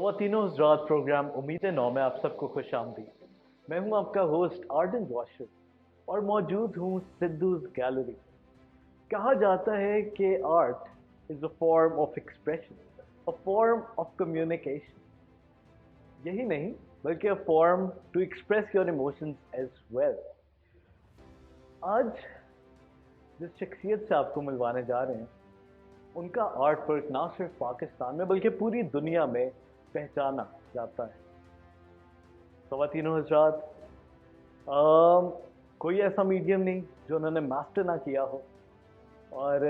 ख़वातीनो हज़रात programme उम्मीद नौ में आप सबको खुश आमदीद। मैं हूं आपका होस्ट आर्डन वॉशर और मौजूद हूं सिद्धूज गैलरी। कहा जाता है कि art is a form of expression, a form of communication. यही नहीं बल्कि a form to express your emotions as well. आज जिस शख्सियत से आपको मिलवाने जा रहे हैं उनका आर्ट वर्क ना सिर्फ पाकिस्तान में बल्कि पूरी दुनिया में पहचाना जाता है। ख़वातीनो हज़रात, अम, कोई ऐसा मीडियम नहीं जो उन्होंने मास्टर ना किया हो। और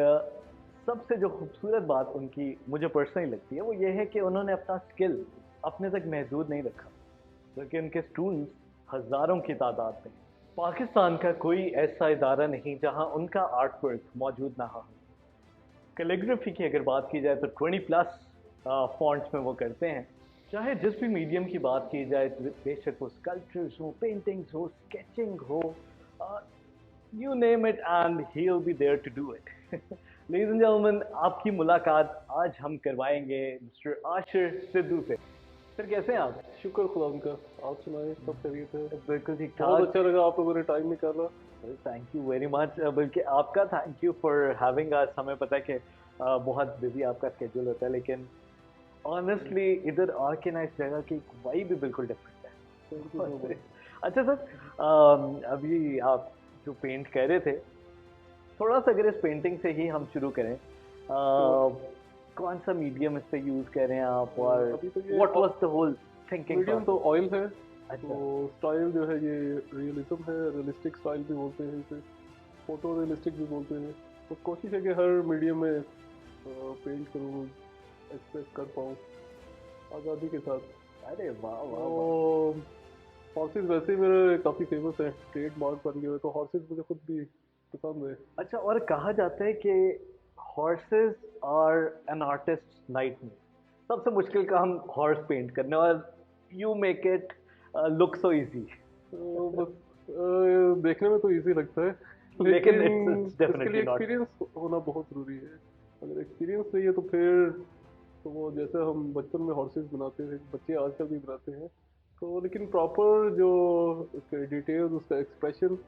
सबसे जो खूबसूरत बात उनकी मुझे पर्सनली लगती है वो ये है कि उन्होंने अपना स्किल अपने तक महदूद नहीं रखा, बल्कि उनके स्टूडेंट्स हज़ारों की तादाद में। पाकिस्तान का कोई ऐसा इदारा नहीं जहां उनका आर्ट वर्क मौजूद ना हो। कैलीग्राफी की अगर बात की जाए तो 20 प्लस फॉन्ट्स में वो करते हैं। चाहे जिस भी मीडियम की बात की जाए, बेशक वो स्कल्पचर्स हो, पेंटिंग्स हो, स्केचिंग हो, you name it and he will be there to do it. Ladies and gentleman, आपकी मुलाकात आज हम करवाएंगे मिस्टर आशिर सिद्धू से। सर, कैसे हैं आप? शुक्र खुदा उनका। आप सुनाएं, सब खैरियत है? बिल्कुल ठीक बहुत ठाक। अच्छा लगा आप लोगों ने टाइम निकाला। Thank you very much. बल्कि आपका thank you for having us. हमें पता है कि बहुत बिजी आपका स्केड्यूल होता है, लेकिन ऑनेस्टली इधर आके ना इस जगह की वाइब भी बिल्कुल डिफरेंट थैंक यू सो है। मच। अच्छा सर, अभी आप जो पेंट कह रहे थे, थोड़ा सा अगर इस पेंटिंग से ही हम शुरू करें, तो कौन सा मीडियम इस पे यूज कर रहे हैं आप और अभी तो ये what was the whole thinking medium तो प्रोसेस? ऑयल है। अच्छा। तो स्टाइल जो है ये रियलिज्म है, रियलिस्टिक स्टाइल भी बोलते हैं इसे, फोटो रियलिस्टिक भी बोलते हैं। तो कोशिश है कि हर मीडियम में पेंट करूँ, एक्सप्रेस कर पाऊँ आज़ादी के साथ। अरे वाह वाह वाह। तो हॉर्सेस वैसे मेरे काफ़ी फेमस है, ट्रेड मार्क बन गए हुए, तो हॉर्सेस मुझे खुद भी पसंद है। अच्छा, और कहा जाता है कि horses are an artist nightmare. सबसे मुश्किल काम हॉर्स पेंट करना, और you make it look so easy. तो बस देखने में तो इजी लगता है, लेकिन लेकिन इट्स इसके लिए डेफिनेटली नॉट। एक्सपीरियंस होना बहुत ज़रूरी है। अगर एक्सपीरियंस नहीं है तो फिर तो वो जैसे हम बचपन में हॉर्सेस बनाते थे, बच्चे आजकल भी बनाते हैं, तो लेकिन प्रॉपर जो उसके डिटेल्स, उसका एक्सप्रेशन,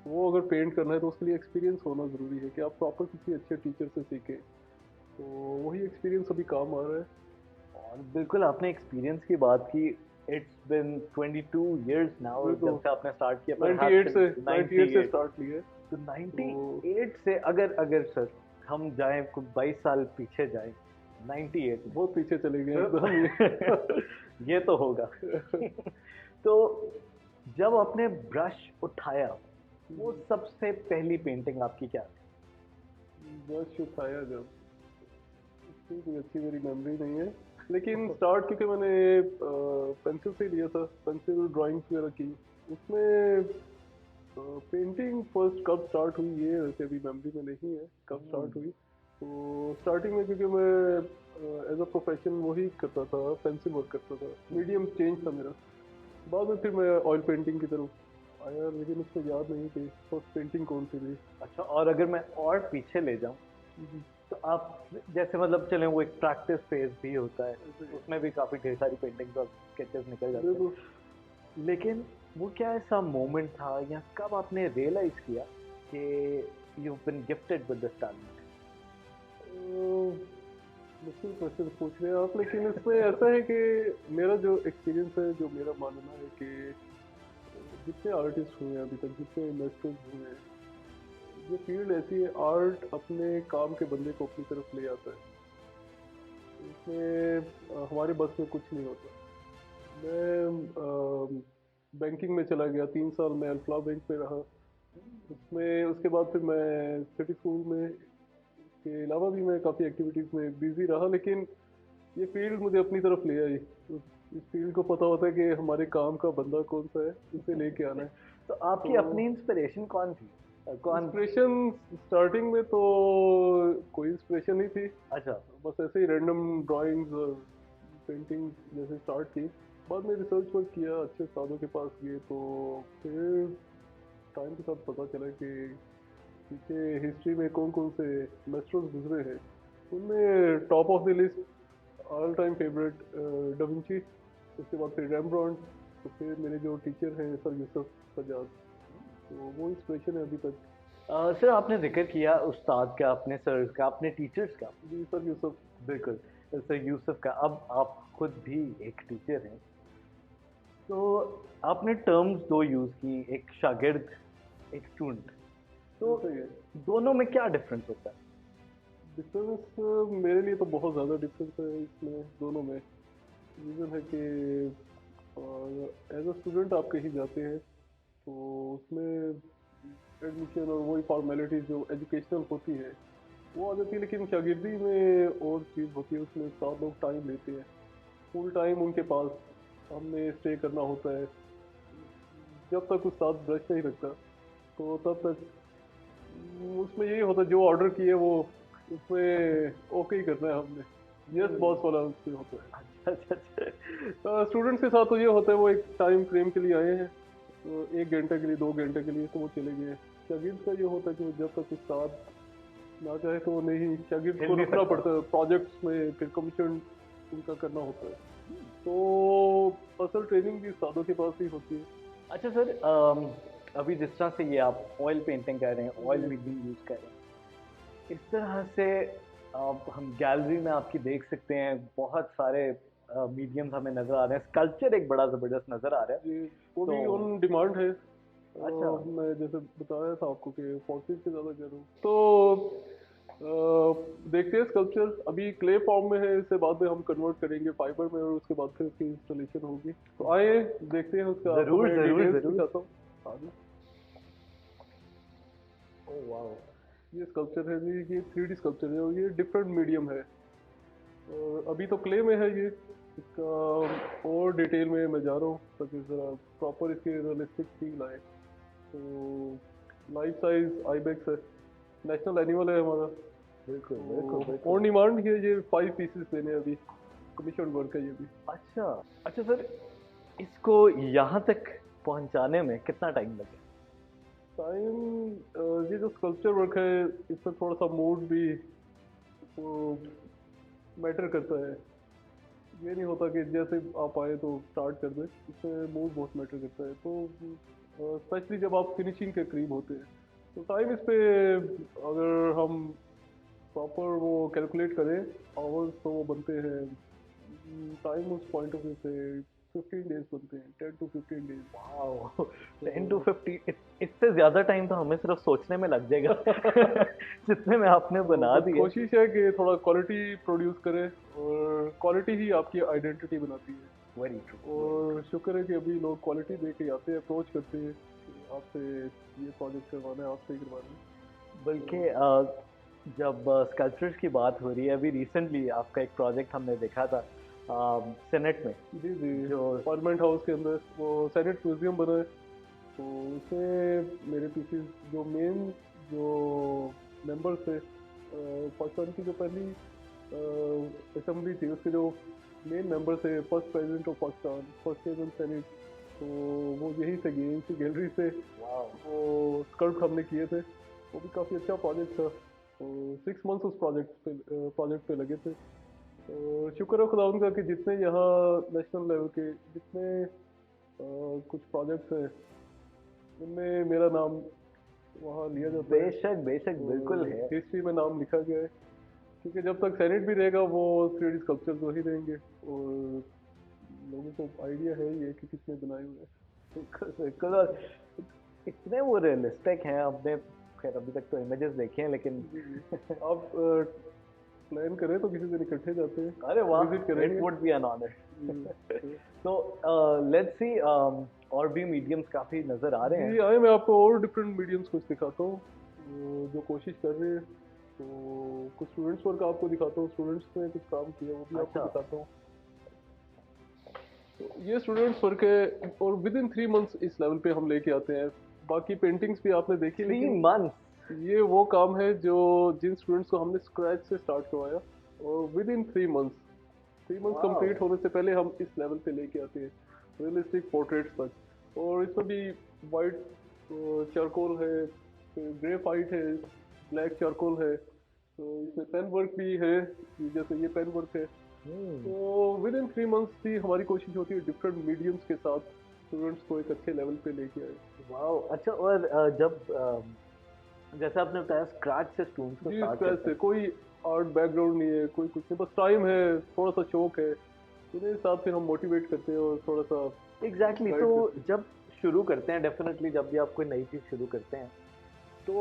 वो अगर पेंट करना है तो उसके लिए एक्सपीरियंस होना ज़रूरी है कि आप प्रॉपर किसी अच्छे टीचर से सीखें। तो वही एक्सपीरियंस अभी काम आ रहा है। और बिल्कुल आपने एक्सपीरियंस की बात की। इट्स बिन 22 years नाउ बिल्कुल। जब से आपने स्टार्ट किया, पर 98 से 98। स्टार्ट किया है। तो तो 98 से अगर अगर सर हम जाएं कुछ 22 साल पीछे जाएं, 98 में बहुत पीछे चले गए एकदम तो ये। ये तो होगा। तो जब आपने ब्रश उठाया, वो सबसे पहली पेंटिंग आपकी क्या थी? ब्रश उठाया जब, इसकी कोई अच्छी मेरी मेमोरी नहीं है, लेकिन स्टार्ट क्योंकि मैंने पेंसिल से लिया था, पेंसिल ड्राइंग्स वगैरह की उसमें। पेंटिंग फर्स्ट कब स्टार्ट हुई ये वैसे अभी मेमोरी में नहीं है कब हम्म। स्टार्ट हुई। तो स्टार्टिंग में क्योंकि मैं एज अ प्रोफेशन वही करता था, पेंसिल वर्क करता था, मीडियम चेंज था मेरा। बाद में फिर मैं ऑयल पेंटिंग की तरफ आया, लेकिन उसमें याद नहीं कि फर्स्ट पेंटिंग कौन सी थी। अच्छा, और अगर मैं और पीछे ले जाऊं, तो आप जैसे मतलब चलें, वो एक प्रैक्टिस फेज भी होता है, ऐसे उसमें भी काफी ढेर सारी पेंटिंग्स और स्केचेस निकल जाते बिल्कुल। हैं। लेकिन वो क्या ऐसा मोमेंट था या कब आपने रियलाइज किया कि you been gifted with this talent? मुश्किल क्वेश्चन पूछ रहे हैं आप, लेकिन इसमें ऐसा है कि मेरा जो एक्सपीरियंस है, जो मेरा मानना है कि जितने आर्टिस्ट हुए हैं अभी तक, जितने इन्वेस्टर्स हुए हैं, ये फील्ड ऐसी है, आर्ट अपने काम के बंदे को अपनी तरफ ले आता है। इसमें हमारे बस में कुछ नहीं होता। मैं बैंकिंग में चला गया, 3 साल मैं अल्फला बैंक में रहा। उसमें उसके बाद फिर मैं सिटी स्कूल में के अलावा भी मैं काफ़ी एक्टिविटीज़ में बिजी रहा, लेकिन ये फील्ड मुझे अपनी तरफ ले आई। तो इस फील्ड को पता होता है कि हमारे काम का बंदा कौन सा है, उसे लेके आना है। तो तो आपकी अपनी इंस्पिरेशन कौन थी? कौन? इंस्पिरेशन स्टार्टिंग में तो कोई इंस्पिरेशन नहीं थी, अच्छा। बस ऐसे ही रैंडम ड्राइंग्स और पेंटिंग जैसे स्टार्ट की। बाद में रिसर्च वर्क किया, अच्छे उस्तादों के पास गए, तो फिर टाइम के साथ पता चला कि पीछे हिस्ट्री में कौन कौन से मास्टर्स गुजरे हैं। उनमें top of the list all time favourite da Vinci, उसके बाद फिर रैम्ब्रांड, तो फिर मेरे जो टीचर हैं सर यूसुफ सज्जाद, तो वो इंस्पिरेशन है अभी तक। सर आपने जिक्र किया उस्ताद का, अपने सर का, अपने टीचर्स का। जी सर यूसुफ। बिल्कुल। सर यूसुफ का, अब आप खुद भी एक टीचर हैं, तो आपने टर्म्स दो यूज़ की, एक शागिर्द, एक स्टूडेंट, तो सही है। दोनों में क्या डिफरेंस होता है? डिफरेंस मेरे लिए तो बहुत ज़्यादा डिफरेंस है इसमें, दोनों में। रीज़न है कि एज अ स्टूडेंट आप कहीं जाते हैं तो उसमें एडमिशन और वही फॉर्मेलिटीज जो एजुकेशनल होती है वो आ जाती है, लेकिन शागिर्दी में और चीज़ होती है, उसमें साथ लोग टाइम लेते हैं, फुल टाइम उनके पास हमने स्टे करना होता है। जब तक उस्ताद ब्रश नहीं रखता तो तब तक उसमें यही होता है, जो ऑर्डर किए वो उसमें ओके ही करना है हमने, यस बॉस वाला उसमें होता है। अच्छा अच्छा अच्छा। स्टूडेंट्स के साथ तो ये होता है, वो एक टाइम फ्रेम के लिए आए हैं, तो 1 घंटे के लिए 2 घंटे के लिए तो वो चले गए। शागिर्द का ये होता है कि जब तक उस्ताद ना चाहे तो नहीं, शागिर्द हिल को नहीं रुकना सकता। पड़ता है प्रोजेक्ट्स में, फिर कमीशन उनका करना होता है, तो असल ट्रेनिंग भी उस्तादों के पास ही होती है। अच्छा सर, अभी जिस तरह से ये आप ऑयल पेंटिंग कर रहे हैं, ऑयल जी। मीडियम यूज़ कर रहे हैं, इस तरह से आप, हम गैलरी में आपकी देख सकते हैं बहुत सारे मीडियम्स हमें नज़र आ रहे हैं, स्कल्पचर एक बड़ा ज़बरदस्त नज़र आ रहा है। जी, वो तो भी ऑन डिमांड है। अच्छा। मैं जैसे बताया था आपको कि फोर्सेस से ज़्यादा कर रहा हूँ, तो देखते हैं। स्कल्पचर अभी क्ले फॉर्म में है, इससे बाद में हम कन्वर्ट करेंगे फाइबर में और उसके बाद फिर उसकी इंस्टॉलेशन होगी, तो आइए देखते हैं उसका, आपको ज़रूर मैं ज़रूर डिटेल्स ज़रूर। दिखाता हूँ आगे। Oh wow. ये स्कल्पचर है जी, ये 3D स्कल्पचर है और ये डिफरेंट मीडियम है। अभी तो क्ले में है ये, इसका और डिटेल में मैं जा रहा हूँ ताकि ज़रा प्रॉपर इसकी रियलिस्टिक फील आए। तो लाइफ साइज आइबेक्स है, नेशनल एनिमल है हमारा। बिल्कुल बिल्कुल तो बिल्कुल। ऑन डिमांड ये 5 पीसेस देने हैं अभी, कमीशन वर्क है ये भी। अच्छा अच्छा सर, इसको यहाँ तक पहुँचाने में कितना टाइम लगे? टाइम, ये जो स्कल्पचर वर्क है इसमें थोड़ा सा मूड भी मैटर करता है। ये नहीं होता कि जैसे आप आए तो स्टार्ट कर दें, इसमें मूड बहुत मैटर करता है। तो स्पेशली जब आप फिनिशिंग के करीब होते हैं तो टाइम इस पे अगर हम प्रॉपर वो कैलकुलेट करें आवर्स, तो वो बनते हैं, टाइम उस पॉइंट ऑफ व्यू से 15 डेज बनते हैं, 10 to 15 डेज। वाओ, तो 10 to 15, इससे ज्यादा टाइम तो हमें सिर्फ सोचने में लग जाएगा जितने में आपने तो बना बस दिए। कोशिश है कि थोड़ा क्वालिटी प्रोड्यूस करें, और क्वालिटी ही आपकी आइडेंटिटी बनाती है। Very true. और शुक्र है कि अभी लोग क्वालिटी दे के आते हैं, अप्रोच करते हैं कि आपसे ये प्रोजेक्ट करवाना है, आपसे ही करवाना है। बल्कि तो जब स्कल्पचर्स की बात हो रही है, अभी रिसेंटली आपका एक प्रोजेक्ट हमने देखा था सेनेट में, जी जी, जो पार्लियामेंट हाउस के अंदर वो सेनेट म्यूजियम बना है, तो उसमें मेरे पीछे जो मेन जो मेंबर्स थे, पाकिस्तान की जो पहली असेंबली थी उसके जो मेन मेंबर थे, first president of Pakistan, first chairman senate, तो वो यहीं से गए, इसी गैलरी से वाओ। वो स्कल्प्ट हमने किए थे। वो भी काफ़ी अच्छा प्रोजेक्ट था, तो 6 मंथ्स उस प्रोजेक्ट पे लगे थे। तो शुक्र है खुदा उनका कि जितने यहाँ नेशनल लेवल के जितने कुछ प्रोजेक्ट्स हैं उनमें मेरा नाम वहाँ लिया जाता है, बेशक बेशक बिल्कुल और है। हिस्ट्री में नाम लिखा गया है, क्योंकि जब तक सेनेट भी रहेगा वो 3D स्कल्पचर तो ही रहेंगे, और लोगों को आइडिया है ही है कि किसने बनाए हुए हैं। बिल्कुल बिल्कुल, और इतने वो रियलिस्टिक हैं। आपने खैर अभी तक तो इमेजेस देखे हैं, लेकिन जी जी, आप प्लान करें तो किसी दिन इकट्ठे जाते हैं, अरे वाह, विजिट इट करेंगे। Would be an honour. जी तो लेट्स सी, और भी मीडियम्स काफी नजर आ रहे जी, हैं। आए मैं आपको और डिफरेंट मीडियम्स कुछ दिखाता हूँ, जो कोशिश कर रहे हैं। तो कुछ स्टूडेंट्स वर्क आपको दिखाता हूँ, स्टूडेंट्स ने कुछ काम किया वो भी आपको अच्छा। दिखाता हूँ। तो ये स्टूडेंट्स वर्क है, और विद इन 3 मंथ्स इस लेवल पे हम लेके आते हैं। बाकी पेंटिंग्स भी आपने देखी, 3 months। ये वो काम है जो जिन स्टूडेंट्स को हमने स्क्रैच से स्टार्ट करवाया, और with in 3 months wow. Complete होने से पहले हम इस लेवल पे लेके आते हैं, रियलिस्टिक पोर्ट्रेट्स तक। और इसमें भी वाइट चारकोल है, फिर ग्रेफाइट है, ब्लैक चारकोल है, तो इसमें पेन वर्क भी है, जैसे ये पेन वर्क है, तो विद इन 3 मंथ्स ही हमारी कोशिश होती है डिफरेंट मीडियम्स के साथ स्टूडेंट्स को एक अच्छे लेवल पे लेके आए। वाओ, अच्छा। और जब जैसे आपने बताया स्क्रैच से स्टूडेंट्स को जी स्टार्ट स्क्रैच करते से, हैं। कोई आर्ट बैकग्राउंड नहीं है, कोई कुछ नहीं, बस टाइम है, थोड़ा सा शौक है, उन्हें हिसाब से हम मोटिवेट करते हैं और थोड़ा सा एग्जैक्टली गाइड तो करते हैं। जब शुरू करते हैं, डेफिनेटली जब भी आप कोई नई चीज़ शुरू करते हैं तो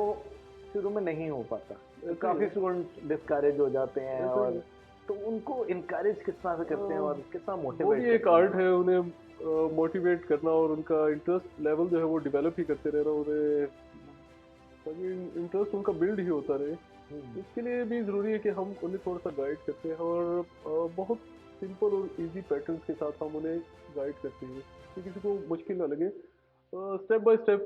शुरू में नहीं हो पाता, तो ऐसे ही काफ़ी है, स्टूडेंट डिस्करेज हो जाते हैं। ऐसे ही और है। तो उनको इनकरेज किस तरह से करते हैं और किस तरह वो भी मोटिवेट एक करते हैं आर्ट आप? है, उन्हें मोटिवेट करना और उनका इंटरेस्ट लेवल जो है वो डेवलप ही करते रहना, उन्हें ताकि इंटरेस्ट उनका बिल्ड ही होता रहे। हम्म, इसके लिए भी ज़रूरी है कि हम उन्हें थोड़ा सा गाइड करते हैं और बहुत सिंपल और इजी पैटर्न्स के साथ हम उन्हें गाइड करते हैं कि किसी को मुश्किल ना लगे। स्टेप बाय स्टेप,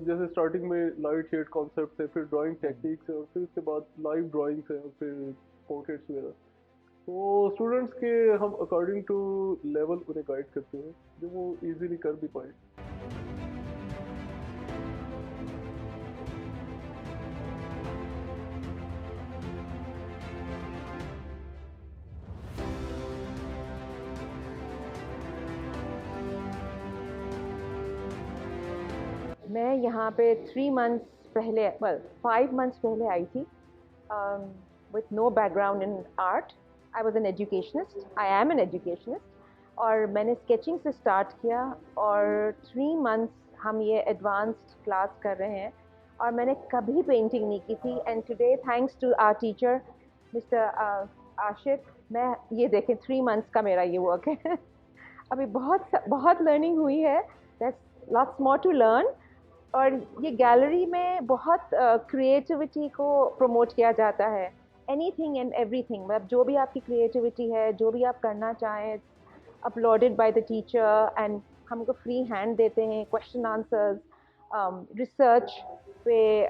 जैसे स्टार्टिंग में लाइट शेड कॉन्सेप्ट है, फिर ड्राइंग हम्म। टेक्निक्स है, और फिर उसके बाद लाइव ड्राइंग्स है, और फिर पोर्ट्रेट्स वगैरह। तो स्टूडेंट्स के हम अकॉर्डिंग टू लेवल उन्हें गाइड करते हैं जो वो इजीली कर भी पाए। मैं यहाँ पे 3 मंथ्स पहले, 5 मंथ्स पहले आई थी, with no background in art. I was an educationist. I am an educationist. और मैंने स्केचिंग से स्टार्ट किया और 3 मंथ्स हम ये एडवांस्ड क्लास कर रहे हैं और मैंने कभी पेंटिंग नहीं की थी। And today thanks to our teacher mister Ashiq, मैं ये देखें 3 मंथ्स का मेरा ये वर्क है। अभी बहुत बहुत लर्निंग हुई है, that's lots more to learn. और ये गैलरी में बहुत क्रिएटिविटी को प्रमोट किया जाता है, एनीथिंग एंड एवरीथिंग, मतलब जो भी आपकी क्रिएटिविटी है, जो भी आप करना चाहें, uploaded by the teacher. And हमको फ्री हैंड देते हैं, क्वेश्चन आंसर्स, रिसर्च पे,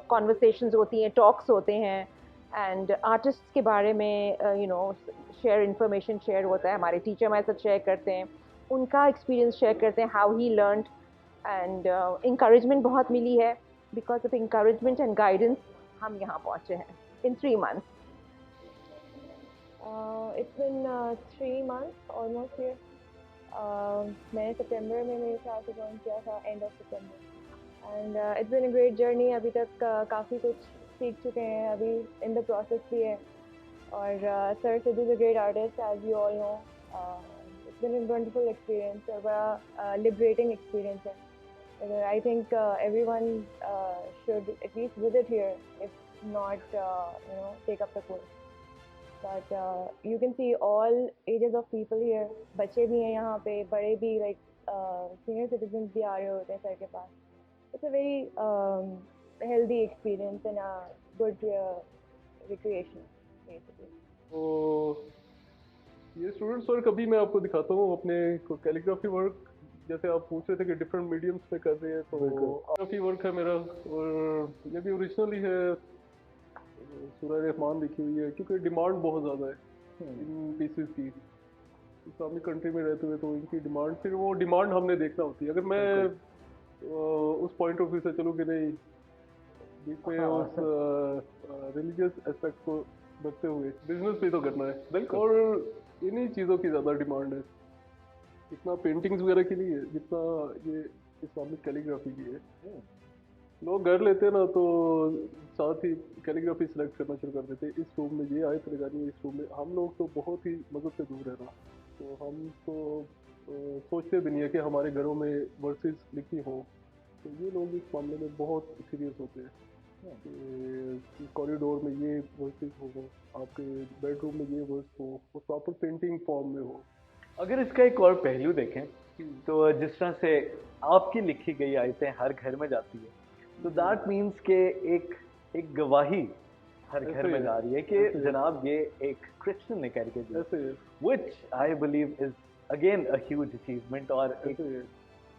कॉन्वर्सेशंस होती हैं, टॉक्स होते हैं, एंड आर्टिस्ट के बारे में शेयर इंफॉर्मेशन शेयर होता है, हमारे टीचर हमारे साथ शेयर करते हैं, उनका एक्सपीरियंस शेयर करते हैं, how he learned. And encouragement बहुत मिली है, because of encouragement and guidance हम यहाँ पहुँचे हैं इन 3 months. It's been 3 months almost here. मैंने सितंबर में मेरे ख्याल से ज्वाइन किया था, end of September. And it's been a great journey. अभी तक काफ़ी कुछ सीख चुके हैं, अभी इन द प्रोसेस भी है। और sir Sidhu is a great artist, as you all know. It's been a wonderful experience और बड़ा लिबरेटिंग एक्सपीरियंस है। I think everyone should at least visit here, if not, take up the course. But you can see all ages of people here. बच्चे भी हैं यहाँ पे, बड़े भी, like senior citizens भी आ रहे होते हैं सर के पास. It's a very healthy experience and a good recreation, basically. तो ये स्टूडेंट्स वर्क अभी मैं आपको दिखाता हूँ अपने कैलीग्राफी वर्क। जैसे आप पूछ रहे थे कि डिफरेंट मीडियम्स में कर रहे हैं, तो कैलीग्राफी वर्क है मेरा, और ये भी ओरिजिनली है, सूरह रहमान लिखी हुई है, क्योंकि डिमांड बहुत ज़्यादा है इन पीसेस की। इस्लामिक कंट्री में रहते हुए तो इनकी डिमांड, फिर वो डिमांड हमने देखना होती है। अगर मैं उस पॉइंट ऑफ व्यू से चलूँ कि नहीं, बीच में उस रिलीजियस एस्पेक्ट को रखते हुए बिजनेस भी तो करना है, और इन्हीं चीज़ों की ज़्यादा डिमांड है, इतना पेंटिंग्स वगैरह की नहीं है जितना ये इस्लामिक कैलीग्राफी की है। लोग घर लेते हैं ना, तो साथ ही कैलीग्राफी सिलेक्ट करना शुरू कर देते हैं, इस रूम में ये आयत लगानी है, इस रूम में। हम लोग तो बहुत ही मदद से दूर रहना, तो हम तो सोचते भी नहीं है कि हमारे घरों में वर्सेस लिखी हो। तो ये लोग इस मामले में बहुत सीरियस होते हैं कि कॉरिडोर में ये वर्सेस हो, आपके बेडरूम में ये वर्स हो, वो प्रॉपर पेंटिंग फॉर्म में हो। अगर इसका एक और पहलू देखें तो जिस तरह से आपकी लिखी गई आयतें हर घर में जाती है, तो दैट मीन्स के एक गवाही हर घर में जा रही है कि जनाब ये एक क्रिश्चियन ने करके दी, which I believe is again a huge achievement और एक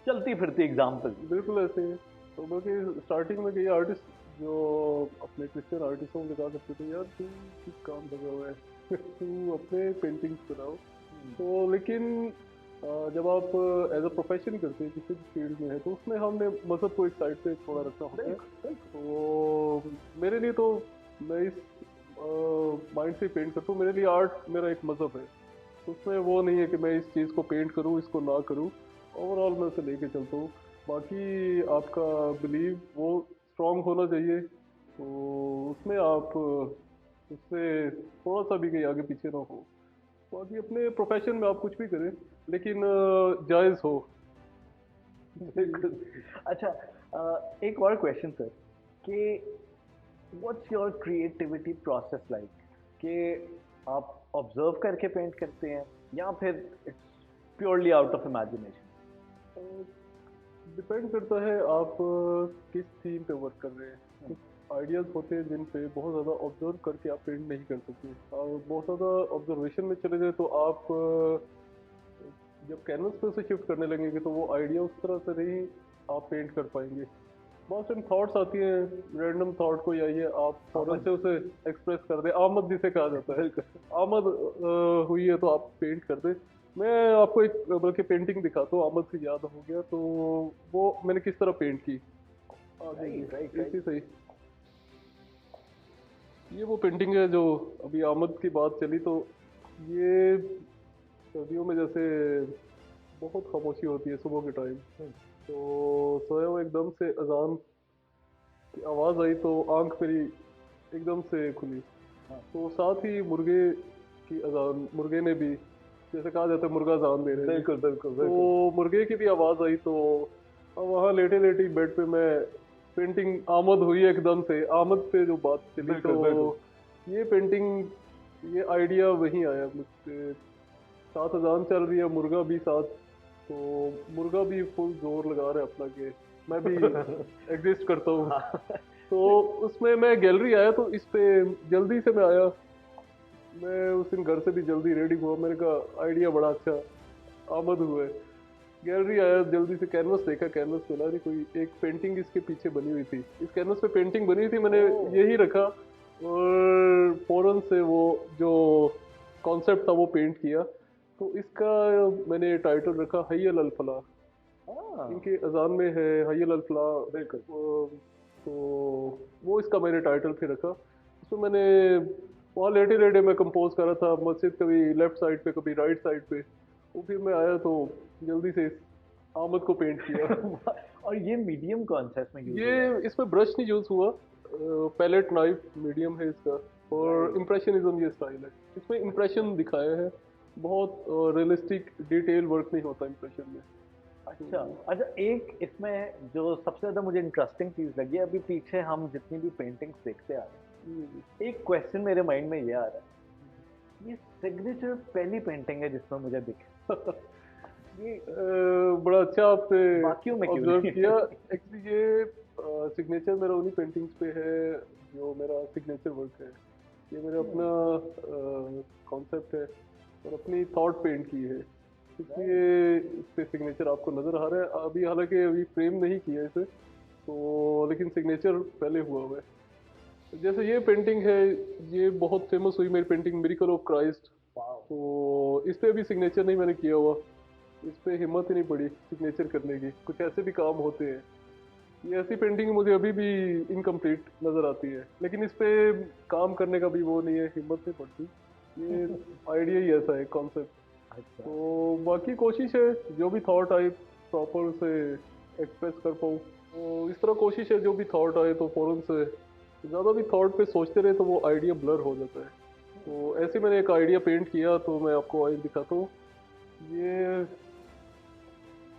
चलती फिरती एग्जांपल। बिल्कुल ऐसे है। तो बल्कि स्टार्टिंग में कई आर्टिस्ट जो अपने क्रिश्चियन आर्टिस्टों को कहा करते थे, यार तू किस काम लगा हुआ है तू अपने पेंटिंग्स बनाओ। तो लेकिन जब आप एज अ प्रोफेशन करते हैं किसी भी फील्ड में है, तो उसमें हमने मजहब को एक साइड पे थोड़ा रखना होता है। तो मेरे लिए तो मैं इस माइंड से पेंट करता हूँ। मेरे लिए आर्ट मेरा एक मज़हब है, तो उसमें वो नहीं है कि मैं इस चीज़ को पेंट करूँ इसको ना करूँ, ओवरऑल मैं उसे लेके चलता हूँ। बाकी आपका बिलीव वो स्ट्रांग होना चाहिए, तो उसमें आप उससे थोड़ा सा भी कहीं आगे पीछे ना हो। बाकी अपने प्रोफेशन में आप कुछ भी करें, लेकिन जायज़ हो। अच्छा, एक और क्वेश्चन सर कि what's your creativity process like, कि आप ऑब्जर्व करके पेंट करते हैं या फिर it's purely out of imagination? Depend करता है आप किस थीम पे वर्क कर रहे हैं। कुछ आइडियाज़ होते हैं जिन पे बहुत ज़्यादा ऑब्जर्व करके आप पेंट नहीं कर सकते, और बहुत ज़्यादा ऑब्जर्वेशन में चले जाए तो आप जब कैनवस पे उसे शिफ्ट करने लगेंगे तो वो आइडिया उस तरह से नहीं आप पेंट कर पाएंगे। बहुत सारी थॉट्स आती हैं, रैंडम थॉट को, या ये आप फौरन से उसे एक्सप्रेस कर दे, आमद जिसे कहा जाता है। आमद हुई है तो आप पेंट कर दे। मैं आपको एक बल्कि पेंटिंग दिखाता हूँ, आमद से याद हो गया, तो वो मैंने किस तरह पेंट की। इसी सही, ये वो पेंटिंग है जो अभी आमद की बात चली, तो ये सर्दियों में जैसे बहुत खामोशी होती है सुबह के टाइम, तो सोया हुआ एकदम से अजान की आवाज़ आई तो आंख मेरी एकदम से खुली। तो साथ ही मुर्गे की अजान, मुर्गे ने भी, जैसे कहा जाता है मुर्गा अजान दे रहे हैं, बिल्कुल बिल्कुल तो मुर्गे की भी आवाज़ आई। तो अब वहाँ लेटे लेटे बेड पे मैं पेंटिंग, आमद हुई एकदम से, आमद पे जो बात चली, तो ये पेंटिंग, ये आइडिया वहीं आया मुझसे। साथ अजान चल रही है, मुर्गा भी साथ, तो मुर्गा भी फुल जोर लगा रहा है अपना के मैं भी एग्जिस्ट करता हूँ। तो उसमें मैं गैलरी आया, तो इस पे जल्दी से मैं आया, मैं उस दिन घर से भी जल्दी रेडी हुआ, मैंने कहा आइडिया बड़ा अच्छा, आमद हुआ है। गैलरी आया, जल्दी से कैनवस देखा, कैनवस मिला नहीं, कोई एक पेंटिंग इसके पीछे बनी हुई थी, इस कैनवस पे पेंटिंग बनी हुई थी, मैंने यही रखा और फौरन से वो जो कॉन्सेप्ट था वो पेंट किया। तो इसका मैंने टाइटल रखा हय्यल अल फलाह। इनके अजान में है हय्यल अल फलाह, बिल्कुल। तो वो इसका मैंने टाइटल फिर रखा। उसमें मैंने वहाँ लेटे लेटे मैं कंपोज कर रहा था, मस्जिद कभी लेफ्ट साइड पे कभी राइट साइड पे, वो फिर मैं आया तो जल्दी से इस आमद को पेंट किया। और ये मीडियम कौन सा इसमें यूज ये इसमें ब्रश नहीं यूज हुआ, पैलेट नाइफ मीडियम है इसका, और इम्प्रेशनिज्म ये स्टाइल है, इसमें इम्प्रेशन दिखाया है, बहुत रियलिस्टिक डिटेल वर्क नहीं होता इम्प्रेशन में। अच्छा अच्छा, एक इसमें जो सबसे ज्यादा मुझे इंटरेस्टिंग चीज लगी, अभी पीछे हम जितनी भी पेंटिंग्स देखते आ रहे हैं, एक क्वेश्चन मेरे माइंड में ये आ रहा है, ये सिग्नेचर पहली पेंटिंग है जिसमें मुझे दिखे। ये बड़ा अच्छा आपने बाकियों में क्यों ऑब्जर्व नहीं? किया। एक्चुअली ये सिग्नेचर मेरा उन्हीं पेंटिंग्स पे है जो मेरा सिग्नेचर वर्क है, ये मेरा अपना कॉन्सेप्ट है और अपनी थॉट पेंट की है, इसलिए इस पे सिग्नेचर आपको नज़र आ रहा है। अभी हालांकि अभी फ्रेम नहीं किया इसे, तो लेकिन सिग्नेचर पहले हुआ हुआ है। जैसे ये पेंटिंग है, ये बहुत फेमस हुई मेरी पेंटिंग मिरेकल ऑफ क्राइस्ट, तो इस पे भी सिग्नेचर नहीं मैंने किया हुआ, इस पे हिम्मत ही नहीं पड़ी सिग्नेचर करने की, कुछ ऐसे भी काम होते हैं। ये ऐसी पेंटिंग मुझे अभी भी इनकम्प्लीट नज़र आती है, लेकिन इस पे काम करने का भी वो नहीं है, हिम्मत नहीं पड़ती, ये आइडिया ही ऐसा है, कॉन्सेप्ट। अच्छा, तो बाकी कोशिश है जो भी थॉट आए प्रॉपर से एक्सप्रेस कर पाऊँ, तो इस तरह कोशिश है जो भी थॉट आए तो फ़ौरन से, ज़्यादा भी थॉट पे सोचते रहे तो वो आइडिया ब्लर हो जाता है। तो ऐसे मैंने एक आइडिया पेंट किया, तो मैं आपको आज दिखाता हूँ। ये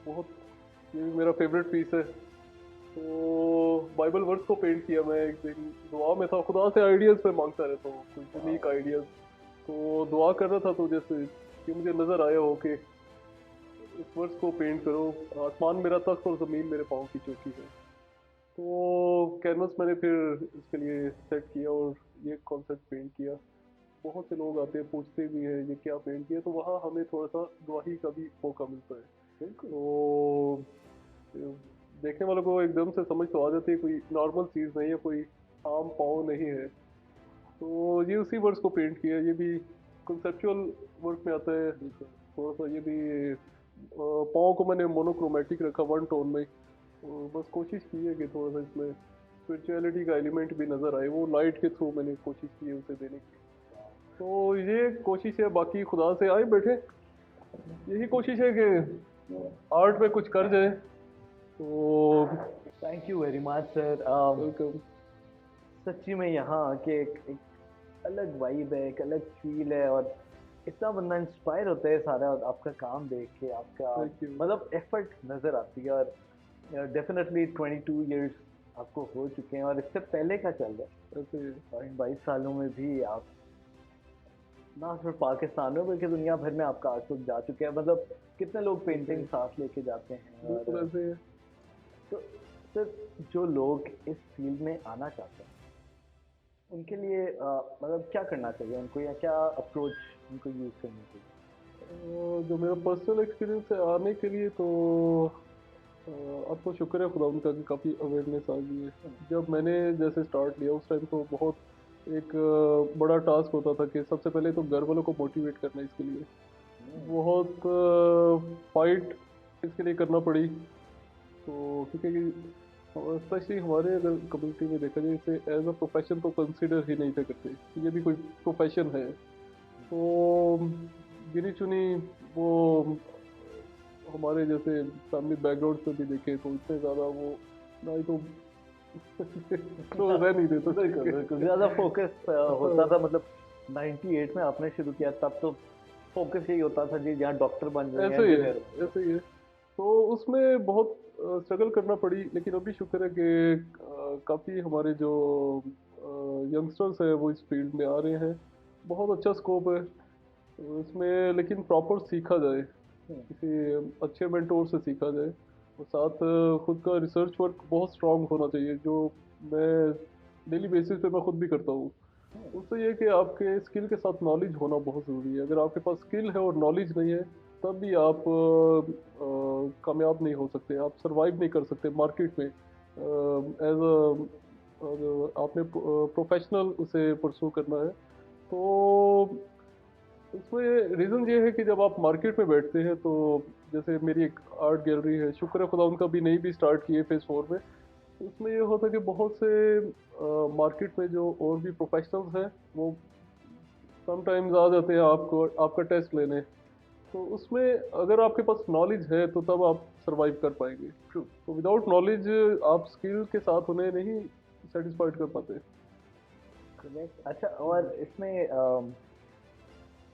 बहुत, ये भी मेरा फेवरेट पीस है। तो बाइबल वर्स को पेंट किया मैं, एक दिन दुआ में था, खुदा से आइडियाज़ पे मांगता रहता हूँ कुछ यूनिक आइडियाज़, तो दुआ कर रहा था, तो जैसे कि मुझे नज़र आया हो कि इस वर्स को पेंट करो, आसमान मेरा तख्त और ज़मीन मेरे पाँव की चौकी है। तो कैनवस मैंने फिर इसके लिए सेट किया और ये कॉन्सेप्ट पेंट किया। बहुत से लोग आते हैं पूछते भी हैं ये क्या पेंट किया, तो वहाँ हमें थोड़ा सा गवाही का भी मौका मिलता है। तो देखने वालों को एकदम से समझ तो आ जाती है, कोई नॉर्मल चीज़ नहीं है, कोई आम पाँव नहीं है। तो ये उसी वर्ड्स को पेंट किया, ये भी कंसेप्चुअल वर्क में आता है थोड़ा सा। ये भी पाँव को मैंने मोनोक्रोमेटिक रखा, वन टोन में, बस कोशिश की है कि थोड़ा सा इसमें स्पिरिचुअलिटी का एलिमेंट भी नज़र आए, वो लाइट के थ्रू मैंने कोशिश की है उसे देने की। तो ये कोशिश है, बाकी खुदा से आए बैठे यही कोशिश है कि आर्ट में कुछ कर जाए। तो thank you very much sir. Welcome. सच्ची में यहाँ आके एक अलग वाइब है, एक अलग फील है, और इतना बंदा इंस्पायर होता है सारा आपका काम देख के, आपका Thank you. मतलब एफर्ट नज़र आती है। और डेफिनेटली 22 इयर्स आपको हो चुके हैं, और इससे पहले का चल रहा है। ऐसे और इन 22 सालों में भी आप ना सिर्फ पाकिस्तान में बल्कि दुनिया भर में आपका आर्टवर्क जा चुके हैं। मतलब कितने लोग पेंटिंग साथ लेके जाते हैं। बिल्कुल और ऐसे है। तो सर, जो लोग इस फील्ड में आना चाहते हैं उनके लिए मतलब क्या करना चाहिए उनको, या क्या अप्रोच उनको यूज़ करनी चाहिए? जो मेरा पर्सनल एक्सपीरियंस है आने के लिए, तो आपको शुक्र है खुदा उनका कि काफ़ी अवेयरनेस आ गई है। जब मैंने जैसे स्टार्ट लिया उस टाइम तो बहुत एक बड़ा टास्क होता था कि सबसे पहले तो घर वालों को मोटिवेट करना इसके लिए, बहुत फाइट इसके लिए करना पड़ी। तो क्योंकि स्पेशली हमारे अगर कम्युनिटी में देखा जाए इसे एज अ प्रोफेशन तो कंसिडर ही नहीं थे करते कि ये भी कोई प्रोफेशन है। तो गिनी चुनी वो हमारे जैसे फैमिली बैकग्राउंड से भी देखे तो इतने ज़्यादा वो ना ही तो तो रह नहीं देते थे। बिल्कुल ज़्यादा फोकस होता था। मतलब 98 में आपने शुरू किया तब तो फोकस यही होता था जी, यहाँ डॉक्टर बन जाएंगे, ऐसे ही है, engineer बन जाएंगे। ऐसे ही है। तो उसमें बहुत स्ट्रगल करना पड़ी, लेकिन अभी शुक्र है कि काफ़ी हमारे जो यंगस्टर्स हैं वो इस फील्ड में आ रहे हैं। बहुत अच्छा स्कोप है इसमें, लेकिन प्रॉपर सीखा जाए, किसी अच्छे मेंटोर से सीखा जाए, और साथ खुद का रिसर्च वर्क बहुत स्ट्रांग होना चाहिए, जो मैं डेली बेसिस पे मैं खुद भी करता हूँ। उससे ये है कि आपके स्किल के साथ नॉलेज होना बहुत ज़रूरी है। अगर आपके पास स्किल है और नॉलेज नहीं है तब भी आप कामयाब नहीं हो सकते, आप सरवाइव नहीं कर सकते मार्केट में एज अ आपने प्रोफेशनल उसे परसू करना है। तो इसमें रीज़न ये है कि जब आप मार्केट में बैठते हैं तो जैसे मेरी एक आर्ट गैलरी है, शुक्र है खुदा उनका भी नई भी स्टार्ट की है फेज़ 4 में। तो उसमें ये होता है कि बहुत से मार्केट में जो और भी प्रोफेशनल्स हैं वो समटाइम्स आ जाते हैं आपको आपका टेस्ट लेने। तो उसमें अगर आपके पास नॉलेज है तो तब आप सरवाइव कर पाएंगे। तो विदाउट नॉलेज आप स्किल के साथ उन्हें नहीं सेटिस्फाइड कर पाते। Correct. अच्छा, और इसमें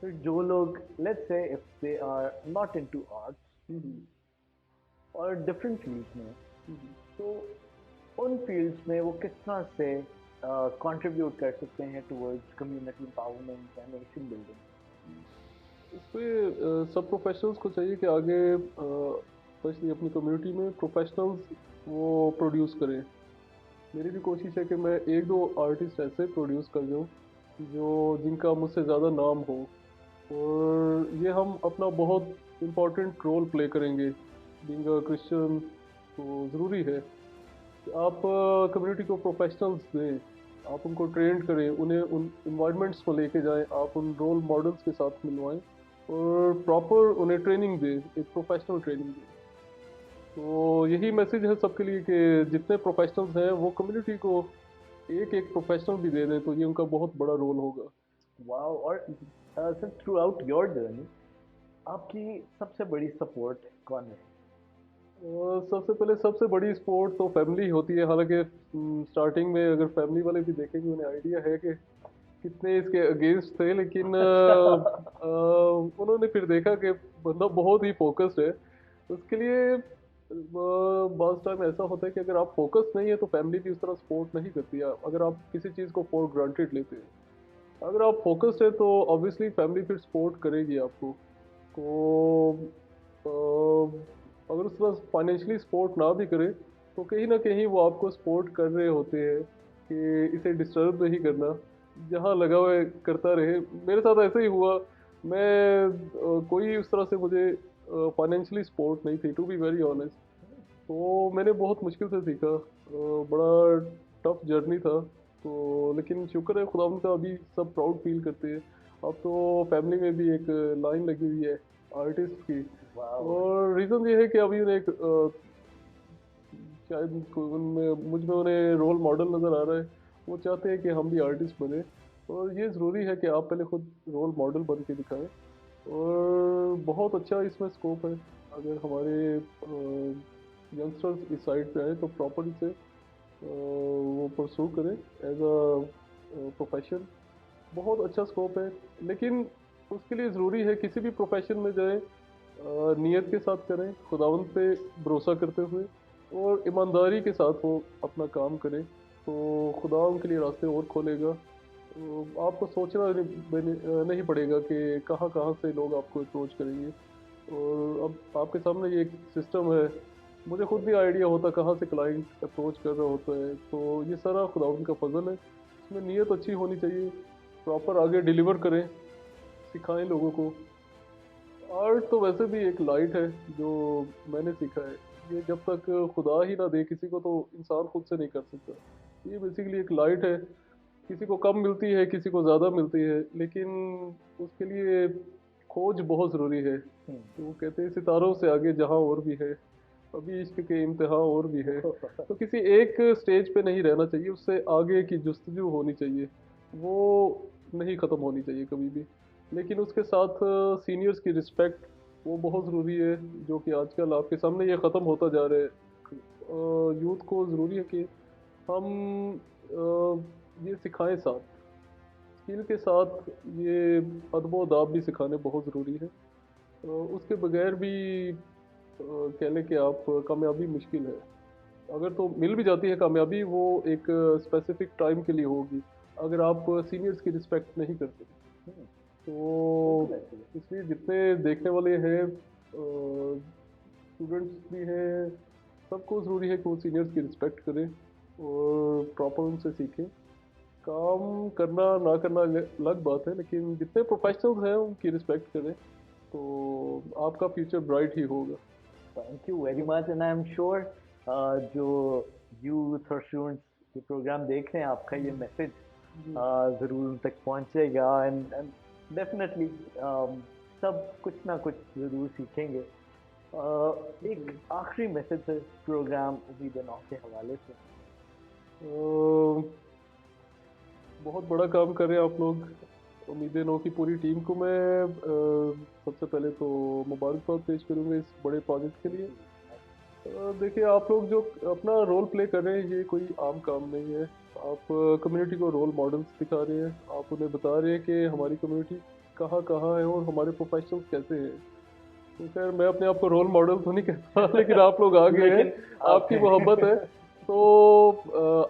फिर जो लोग let's say if they are not into arts और डिफरेंट फील्ड्स में, तो उन फील्ड्स में वो किस तरह से कंट्रीब्यूट कर सकते हैं towards community empowerment and nation building? इस पे सब प्रोफेशनल्स को चाहिए कि आगे स्पेशली अपनी कम्युनिटी में प्रोफेशनल्स वो प्रोड्यूस करें। मेरी भी कोशिश है कि मैं एक दो आर्टिस्ट ऐसे प्रोड्यूस कर दूँ जो जिनका मुझसे ज़्यादा नाम हो, और ये हम अपना बहुत इम्पोर्टेंट रोल प्ले करेंगे। बीइंग अ क्रिश्चियन तो ज़रूरी है कि आप कम्युनिटी को प्रोफेशनल्स दें, आप उनको ट्रेंड करें, उन्हें उन इन्वायरमेंट्स को लेके जाएं, आप उन रोल मॉडल्स के साथ मिलवाएं और प्रॉपर उन्हें ट्रेनिंग दें, एक प्रोफेशनल ट्रेनिंग दें। तो यही मैसेज है सबके लिए कि जितने प्रोफेशनल्स हैं वो कम्युनिटी को एक एक प्रोफेशनल भी दे दें तो ये उनका बहुत बड़ा रोल होगा। वाओ। और sir, through out your journey आपकी सबसे बड़ी सपोर्ट कौन है? सबसे पहले सबसे बड़ी सपोर्ट तो फैमिली होती है। हालांकि स्टार्टिंग में अगर फैमिली वाले भी देखेंगे उन्हें आइडिया है कि कितने इसके अगेंस्ट थे, लेकिन उन्होंने फिर देखा कि बंदा बहुत ही फोकस्ड है। उसके लिए बहुत टाइम ऐसा होता है कि अगर आप फोकस नहीं है तो फैमिली भी उस तरह सपोर्ट नहीं करती है, अगर आप किसी चीज़ को फॉर ग्रांटेड लेते हैं। अगर आप फोकस्ड है तो ऑब्वियसली फैमिली फिर सपोर्ट करेगी आपको। तो अगर उस तरह फाइनेंशियली सपोर्ट ना भी करे तो कहीं ना कहीं वो आपको सपोर्ट कर रहे होते हैं कि इसे डिस्टर्ब नहीं करना, जहाँ लगा हुआ है करता रहे। मेरे साथ ऐसा ही हुआ। मैं कोई उस तरह से मुझे फाइनेंशियली सपोर्ट नहीं थी, टू बी वेरी ऑनेस्ट। तो मैंने बहुत मुश्किल से सीखा, बड़ा टफ जर्नी था। तो लेकिन शुक्र है खुदा उनका, अभी सब प्राउड फील करते हैं। अब तो फैमिली में भी एक लाइन लगी हुई है आर्टिस्ट की, वाओ। और रीज़न ये है कि अभी उन्हें एक शायद उनमें मुझ में उन्हें रोल मॉडल नज़र आ रहा है, वो चाहते हैं कि हम भी आर्टिस्ट बने। और ये ज़रूरी है कि आप पहले खुद रोल मॉडल बन के दिखाएं। और बहुत अच्छा इसमें स्कोप है, अगर हमारे यंगस्टर्स इस साइड पे आए तो प्रॉपर इसे वो परसू करें एज अ प्रोफेशन। बहुत अच्छा स्कोप है, लेकिन उसके लिए ज़रूरी है किसी भी प्रोफेशन में जाए नियत के साथ करें, खुदावंद पे भरोसा करते हुए और ईमानदारी के साथ वो अपना काम करें, तो खुदा उनके लिए रास्ते और खोलेगा। तो आपको सोचना नहीं पड़ेगा कि कहाँ कहाँ से लोग आपको अप्रोच करेंगे। और अब आपके सामने ये एक सिस्टम है, मुझे खुद भी आइडिया होता कहाँ से क्लाइंट अप्रोच कर रहा होता है। तो ये सारा खुदावंद का फजल है, इसमें नीयत अच्छी होनी चाहिए, प्रॉपर आगे डिलीवर करें, सिखाएं लोगों को। आर्ट तो वैसे भी एक लाइट है जो मैंने सीखा है, ये जब तक खुदा ही ना दे किसी को तो इंसान खुद से नहीं कर सकता। ये बेसिकली एक लाइट है, किसी को कम मिलती है, किसी को ज़्यादा मिलती है, लेकिन उसके लिए खोज बहुत ज़रूरी है। वो कहते हैं सितारों से आगे जहाँ और भी है, अभी इश्क के इम्तिहान और भी है। तो किसी एक स्टेज पे नहीं रहना चाहिए, उससे आगे की जुस्तजू होनी चाहिए, वो नहीं ख़त्म होनी चाहिए कभी भी। लेकिन उसके साथ सीनियर्स की रिस्पेक्ट वो बहुत ज़रूरी है, जो कि आजकल आपके सामने ये ख़त्म होता जा रहा है। यूथ को ज़रूरी है कि हम ये सिखाएं, साथ स्किल के साथ ये अदब दाब भी सिखाने बहुत ज़रूरी है। उसके बगैर भी कह लें कि आप कामयाबी मुश्किल है। अगर तो मिल भी जाती है कामयाबी, वो एक स्पेसिफिक टाइम के लिए होगी, अगर आप सीनियर्स की रिस्पेक्ट नहीं करते। तो इसलिए जितने देखने वाले हैं, स्टूडेंट्स भी हैं, सबको ज़रूरी है कि वो सीनियर्स की रिस्पेक्ट करें और प्रॉपर उनसे सीखें। काम करना ना करना अलग बात है, लेकिन जितने प्रोफेशनल्स हैं उनकी रिस्पेक्ट करें तो आपका फ्यूचर ब्राइट ही होगा। Thank you very much and I am sure जो यूथ और स्टूडेंट्स ये प्रोग्राम देख रहे हैं, आपका ये मैसेज ज़रूर उन तक पहुंचेगा एंड डेफिनेटली सब कुछ ना कुछ ज़रूर सीखेंगे। एक आखिरी मैसेज है प्रोग्राम उम्मीद नौ के हवाले से। बहुत बड़ा काम कर रहे हैं आप लोग, उम्मीद नौ की पूरी टीम को मैं सबसे पहले तो मुबारकबाद पेश करूँगा इस बड़े प्रोजेक्ट के लिए। देखिए, आप लोग जो अपना रोल प्ले कर रहे हैं ये कोई आम काम नहीं है। आप कम्युनिटी को रोल मॉडल्स दिखा रहे हैं, आप उन्हें बता रहे हैं कि हमारी कम्युनिटी कहाँ कहाँ है और हमारे प्रोफेशनल्स कैसे हैं। तो खैर मैं अपने आप को रोल मॉडल तो नहीं कहता, लेकिन आप लोग आगे हैं, आपकी मोहब्बत है, तो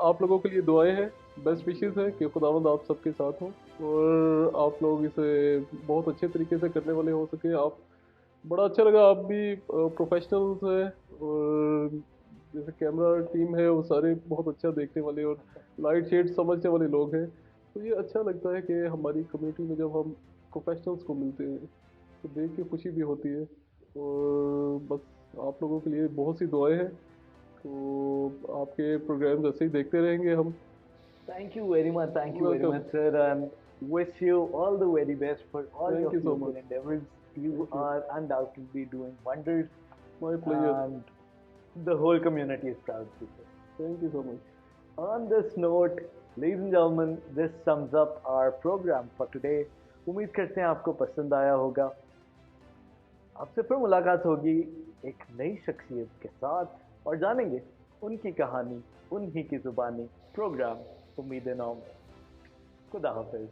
आप लोगों के लिए दुआएं हैं, बेस्ट विशेस है कि खुदावंद आप सबके साथ हों और आप लोग इसे बहुत अच्छे तरीके से करने वाले हो सके। आप बड़ा अच्छा लगा, आप भी प्रोफेशनल्स हैं और जैसे कैमरा टीम है वो सारे बहुत अच्छा देखने वाले और लाइट शेड समझने वाले लोग हैं। तो ये अच्छा लगता है कि हमारी कम्युनिटी में जब हम प्रोफेशनल्स को मिलते हैं तो देख के खुशी भी होती है। और बस आप लोगों के लिए बहुत सी दुआएं हैं, तो आपके प्रोग्राम्स ऐसे ही देखते रहेंगे हम। Thank you very much, sir, and wish you all the very best for all Thank your you so future much. endeavors. You are undoubtedly doing wonders, My pleasure. and the whole community is proud of you, sir. Thank you so much. On this note, ladies and gentlemen, this sums up our program for today. उम्मीद करते हैं आपको पसंद आया होगा। आपसे फिर मुलाकात होगी एक नई शख्सियत के साथ और जानेंगे उनकी कहानी, उन्हीं की जुबानी। प्रोग्राम उम्मीद नौ में। खुदा हाफिज।